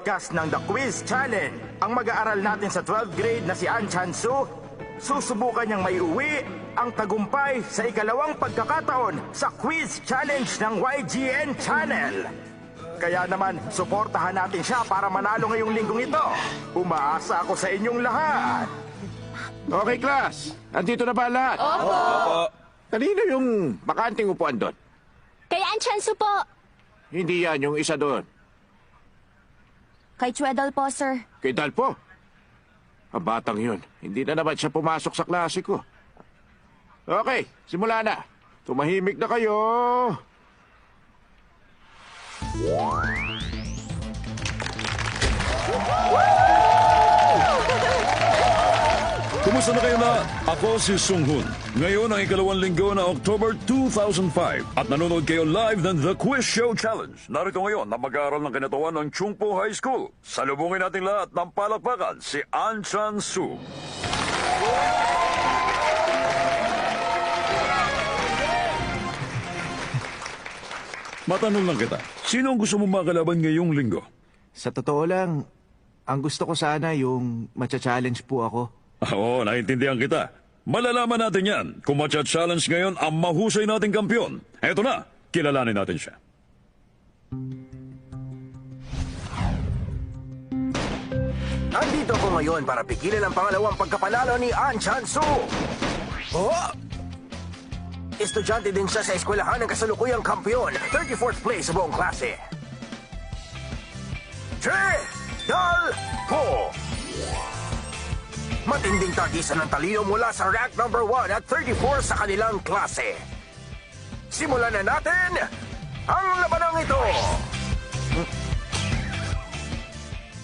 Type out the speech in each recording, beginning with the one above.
podcast ng The Quiz Challenge. Ang mag-aaral natin sa 12th grade na si An Chansu, susubukan niyang maiuwi ang tagumpay sa ikalawang pagkakataon sa Quiz Challenge ng YGN Channel. Kaya naman, suportahan natin siya para manalo ngayong linggong ito. Umaasa ako sa inyong lahat. Okay, class. Andito na ba lahat? Opo. Kanino yung bakanting upuan doon? Kay An Chansu po. Hindi yan yung isa doon. Kay Chwedal po, sir. Kay Dalpo. Ang batang yun. Hindi na naman siya pumasok sa klase ko. Okay, simula na. Tumahimik na kayo. Kumusta na kayo na? Ako si Sung Hoon. Ngayon ang ikalawang linggo na October 2005 at nanonood kayo live ng The Quiz Show Challenge. Narito ngayon na mag-aaral ng kinatawan ng Chungpo High School. Salubungin natin lahat ng palakpakan si An Chansu. Matanong lang kita, sino ang gusto mo makalaban ngayong linggo? Sa totoo lang, ang gusto ko sana yung matcha-challenge po ako. Oo, naintindihan kita. Malalaman natin yan kung matcha-challenge ngayon ang mahusay nating kampiyon. Eto na, kilalanin natin siya. Andito ako ngayon para pigilan ang pangalawang pagkapanalo ni An Chansu. Oh! Estudyante din siya sa eskwelahan ng kasalukuyang kampiyon. 34th place sa buong klase. Dalpo! Matinding tagisan ng talino mula sa rank number 1 at 34 sa kanilang klase. Simulan na natin ang labanang ito!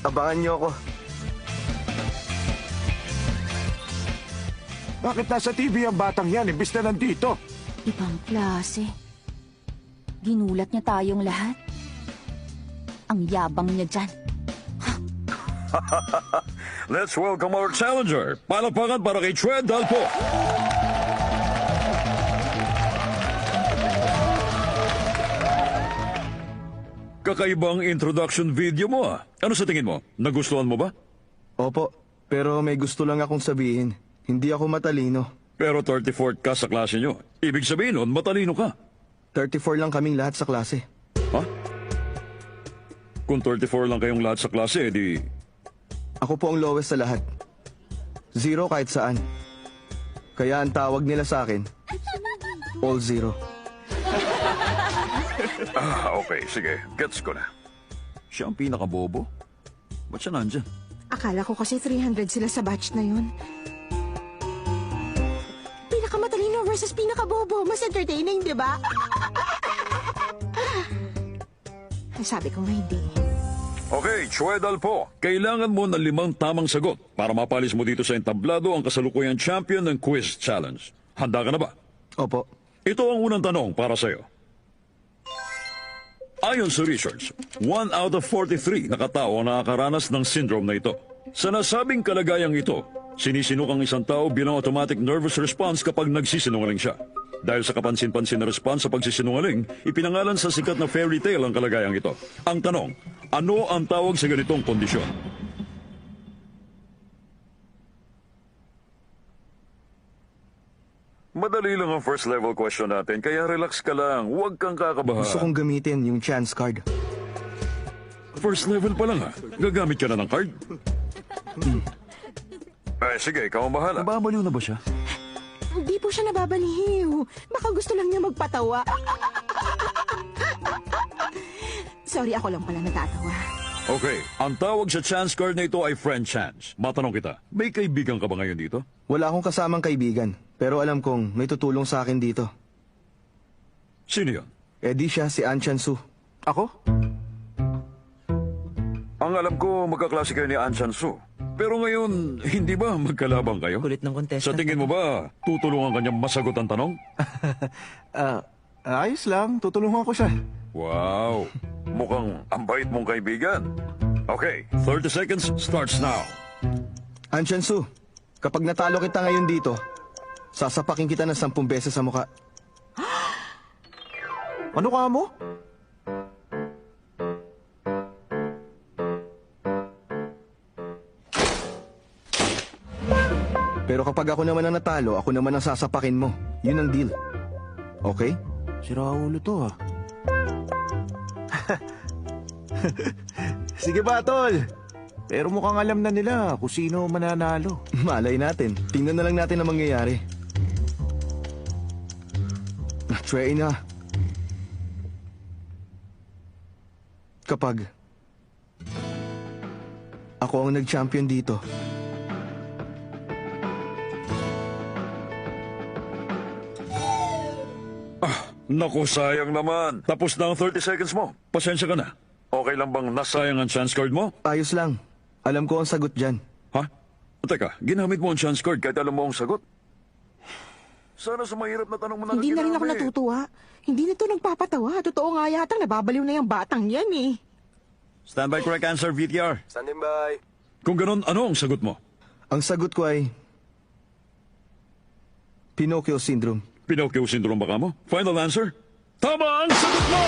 Abangan niyo ako. Bakit nasa TV ang batang yan imbis na nandito? Ibang klase. Ginulat niya tayong lahat. Ang yabang niya dyan. Let's welcome our challenger. Palakpakan para kay Chwed Dalpo. Kakaibang introduction video mo ah. Ano sa tingin mo? Nagustuhan mo ba? Opo, pero may gusto lang akong sabihin. Hindi ako matalino. Pero 34th ka sa klase nyo. Ibig sabihin nun, matalino ka. 34 lang kaming lahat sa klase. Ha? Kung 34 lang kayong lahat sa klase, edi... Ako po ang lowest sa lahat. 0 kahit saan. Kaya ang tawag nila sa akin, all 0. Okay, sige. Gets ko na. Siya ang pinakabobo? Ba't siya nandyan? Akala ko kasi 300 sila sa batch na yun. Pinakamatalino versus pinakabobo. Mas entertaining, di ba? Sabi ko nga hindi. Okay, Chwedal po. Kailangan mo ng 5 tamang sagot para mapalis mo dito sa entablado ang kasalukuyang champion ng Quiz Challenge. Handa ka na ba? Opo. Ito ang unang tanong para sa'yo. Ayon sa research, 1 out of 43 na katao ang nakakaranas ng syndrome na ito. Sa nasabing kalagayang ito, sinisinok ang isang tao bilang automatic nervous response kapag nagsisinungaling siya. Dahil sa kapansin-pansin na response sa pagsisinungaling, ipinangalan sa sikat na fairy tale ang kalagayang ito. Ang tanong, ano ang tawag sa ganitong kondisyon? Madali lang ang first level question natin, kaya relax ka lang. Huwag kang kakabahan. Gusto kong gamitin yung chance card. First level pa lang ha. Gagamit ka na ng card? Sige, ikaw ang bahala. Nababaliw na ba siya? Hindi po siya nababaliw. Baka gusto lang niya magpatawa. Sorry, ako lang pala natatawa. Okay, ang tawag sa chance card na ito ay friend chance. Matanong kita, may kaibigan ka ba ngayon dito? Wala akong kasamang kaibigan, pero alam kong may tutulong sa akin dito. Sino yun? Di siya, si An Chansu. Ako? Ang alam ko, magkaklase kayo ni An Chansu. Pero ngayon, hindi ba magkalabang kayo? Kulit ng contestant. Sa tingin mo ba, tutulungan kanya masagot ang tanong? Ayos lang, tutulungan ko siya. Wow, mukhang ang bait mong kaibigan. Okay, 30 seconds starts now. An Chansu, kapag natalo kita ngayon dito, sasapakin kita ng 10 beses sa mukha. Ano ka mo? Pero kapag ako naman ang natalo, ako naman ang sasapakin mo. Yun ang deal. Okay? Sira ulo to, Sige ba, tol? Pero mukhang alam na nila kung sino mananalo. Malay natin. Tingnan na lang natin ang mangyayari. Try na. Kapag ako ang nag-champion dito, Naku, sayang naman. Tapos na ang 30 seconds mo. Pasensya ka na. Okay lang bang nasayang ang chance card mo? ayos lang. Alam ko ang sagot dyan. Ha? Teka, ginamit mo ang chance card kahit alam mo ang sagot? Sana sa mahirap na tanong mo na Hindi na rin ako ginamit. natutuwa. Hindi na to nagpapatawa. Totoo nga yatang nababaliw na yung batang yan eh. Standby correct answer, VTR. Standing by. Kung ganun, ano ang sagot mo? Ang sagot ko ay Pinocchio Syndrome. Pinocchio syndrome baka mo? Final answer? Tama ang sagot mo!